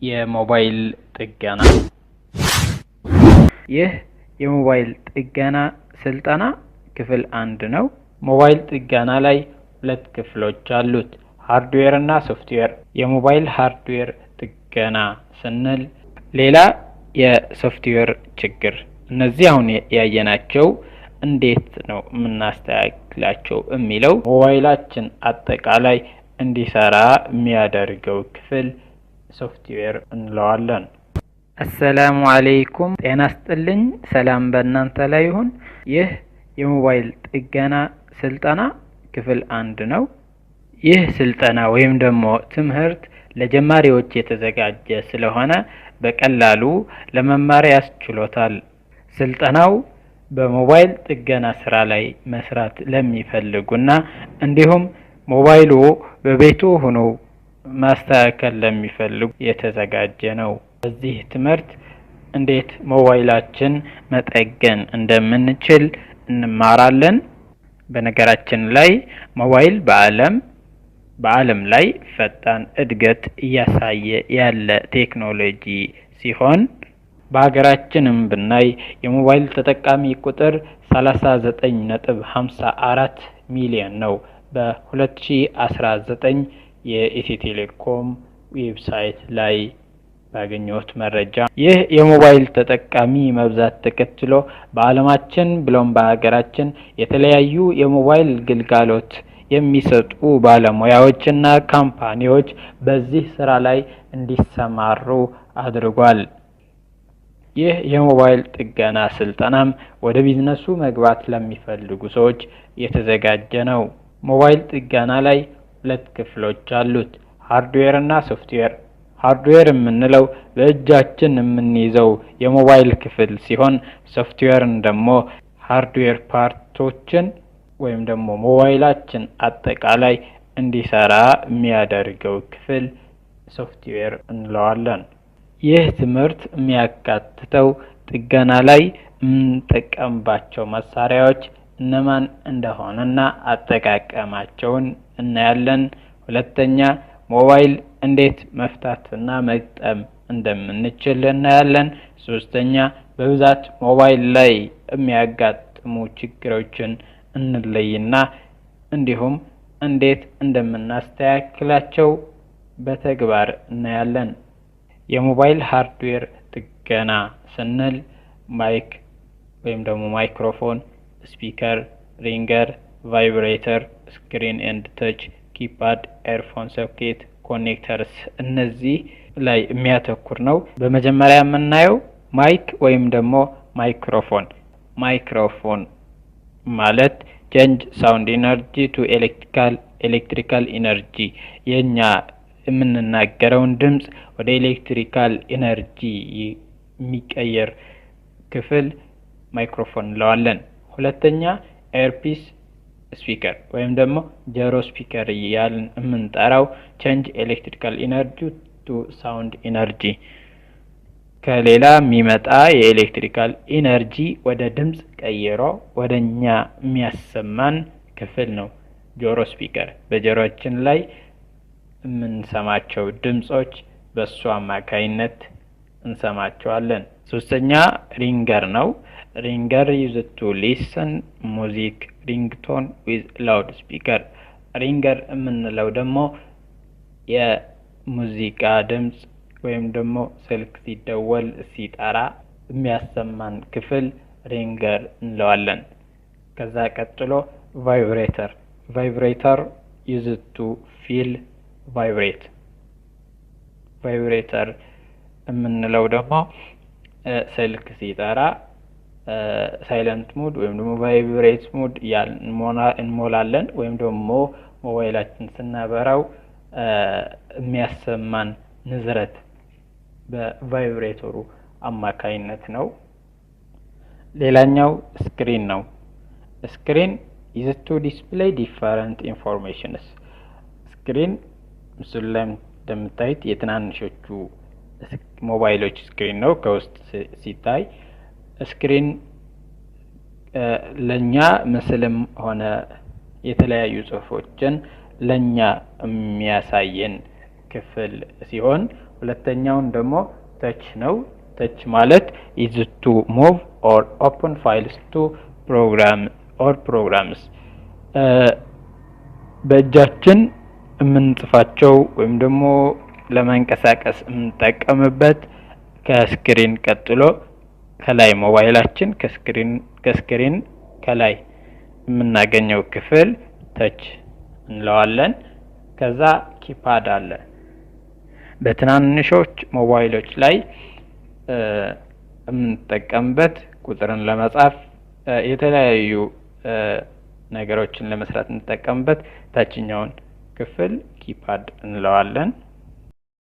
የሞባይል ጥገና። ይህ የሞባይል ጥገና ስልጠና ክፍል 1 ነው። ሞባይል ጥገና ላይ 2 ክፍሎች አሉት፣ ሃርድዌር እና ሶፍትዌር። የሞባይል ሃርድዌር ጥገና ስንል ሌላ የሶፍትዌር ችግር። እነዚህ አሁን ያየናቸው እንዴት ነው የምናስተካክላቸው የሚለው ሞባይላችን አጠቃላይ እንዲሰራ የሚያደርገው ክፍል ሶፍትዌር እንለዋለን። አሰላሙ አለይኩም፣ ጤና ይስጥልኝ፣ ሰላም በእናንተ ላይ ይሁን። ይህ የሞባይል ጥገና ስልጠና ክፍል 1 ነው። ይህ ስልጠና ወይም ደግሞ ትምህርት ለጀማሪዎች የተዘጋጀ ስለሆነ በቀላሉ ለመማር ያስችሎታል። ስልጠናው በሞባይል ጥገና ስራ ላይ መስራት ለሚፈልጉና እንዲሁም ሞባይሉ በቤቱ ሆኖ ማስተካከል ለሚፈልጉ የተዘጋጀ ነው። በዚህ ትምህርት እንዴት ሞባይላችን መጠገን እንደምንችል እንማራለን። በነገራችን ላይ ሞባይል በዓለም ላይ ፈጣን እድገት እያሳየ ያለ ቴክኖሎጂ ሲሆን በሀገራችንም ብናይ የሞባይል ተጠቃሚ ቁጥር 39.54 ሚሊዮን ነው። በ2019 የኢትዮ ቴሌኮም ዌብሳይት ላይ ባገኘሁት መረጃ ይህ የሞባይል ተጠቃሚ መብዛት ተከትሎ በዓለማችን ብሎም በሀገራችን የተለያዩ የሞባይል ግልጋሎት የሚሰጡ ባለሙያዎችና ካምፓኒዎች በዚህ ስራ ላይ እንዲሰማሩ አድርጓል። ይህ የሞባይል ጥገና ስልጠናም ወደ ቢዝነሱ መግባት ለሚፈልጉ ሰዎች የተዘጋጀ ነው። ሞባይል ጥገና ላይ 2 ክፍሎች አሉት፣ ሃርድዌር እና ሶፍትዌር። ሃርድዌር የምንለው በእጃችን የምንይዘው የሞባይል ክፍል ሲሆን ሶፍትዌርን ደግሞ ሃርድዌር ፓርቶችን ወይም ደግሞ ሞባይላችን አጠቃላይ እንዲሰራ የሚያደርገው ክፍል ሶፍትዌር እንለዋለን። ይህ ትምህርት የሚያካትተው ጥገና ላይ የምንጠቀምባቸው መሳሪያዎች እነማን እንደሆነና አጠቃቀማቸውን እናያለን። ሁለተኛ ሞባይል እንዴት መፍታትና መግጠም እንደምንችል እናያለን። ሶስተኛ በብዛት ሞባይል ላይ የሚያጋጥሙ ችግሮችን እንለይና እንዲሁም እንዴት እንደምናስተካክላቸው በተግባር እናያለን። የሞባይል ሃርድዌር ጥገና ስንል ማይክ ወይም ደግሞ ማይክሮፎን፣ ስፒከር፣ ሪንገር፣ ቫይብሬተር፣ ስክሪን ኤንድ ተች፣ ኪፓድ፣ ኤርፎን ሶኬት፣ ኮኔክተርስ እነዚህ ላይ የሚያተኩር ነው። በመጀመሪያ የምናየው ማይክ ወይም ደግሞ ማይክሮፎን። ማይክሮፎን ማለት ቼንጅ ሳውንድ ኢነርጂ ቱ ኤሌክትሪካል ኢነርጂ፣ የኛ የምንናገረውን ድምጽ ወደ ኤሌክትሪካል ኢነርጂ የሚቀየር ክፍል ማይክሮፎን እንለዋለን። ሁለተኛ ኤርፒስ ስፒከር ወይም ደግሞ ጆሮ ስፒከር እያልን የምንጠራው ቼንጅ ኤሌክትሪካል ኢነርጂ ቱ ሳውንድ ኢነርጂ፣ ከሌላ የሚመጣ የኤሌክትሪካል ኢነርጂ ወደ ድምጽ ቀይሮ ወደኛ የሚያሰማን ክፍል ነው ጆሮ ስፒከር። በጆሮአችን ላይ የምንሰማቸው ድምጾች በሱ አማካይነት እንሰማቸዋለን። ሶስተኛ ሪንገር ነው። ሪንገር used to listen music ringtone with loud speaker። ሪንገር የምንለው ደግሞ የሙዚቃ ድምጽ ወይም ደግሞ ስልክ ሲደወል ሲጠራ የሚያሰማን ክፍል ሪንገር እንለዋለን። ከዛ ቀጥሎ ቫይብሬተር used to feel vibrate። ቫይብሬተር የምንለው ደግሞ ስልክ ሲጠራ ሳይለንት ሙድ ወይም ደግሞ ቫይብሬት ሙድ እንሞላለን ወይም ደግሞ ሞባይላችን ስናበራው የሚያሰማን ንዝረት በቫይብሬተሩ አማካይነት ነው። ሌላኛው ስክሪን ነው። ስክሪን is to display different informations። ስክሪን ምስሉ ላይ እንደምታዩት የትናንሾቹ ሞባይሎች ስክሪን ነው። ከውስጥ ሲታይ ስክሪን ለኛ ምስልም ሆነ የተለያዩ ጽሁፎችን ለኛ የሚያሳየን ክፍል ሲሆን ሁለተኛውን ደግሞ ተች ነው። ተች ማለት is to move or open files to programs በእጃችን የምንጽፋቸው ወይም ደግሞ ለማንቀሳቀስ የምንጠቀምበት ከስክሪን ቀጥሎ ከላይ ሞባይላችን ከስክሪን ከላይ የምናገኘው ክፍል ተች እንለዋለን። ከዛ ኪፓድ አለ። በትናንሾች ሞባይሎች ላይ የምንጠቀምበት ቁጥርን ለመጻፍ የተለያዩ ነገሮችን ለመስራት የምንጠቀምበት ታችኛውን ክፍል ኪፓድ እንለዋለን።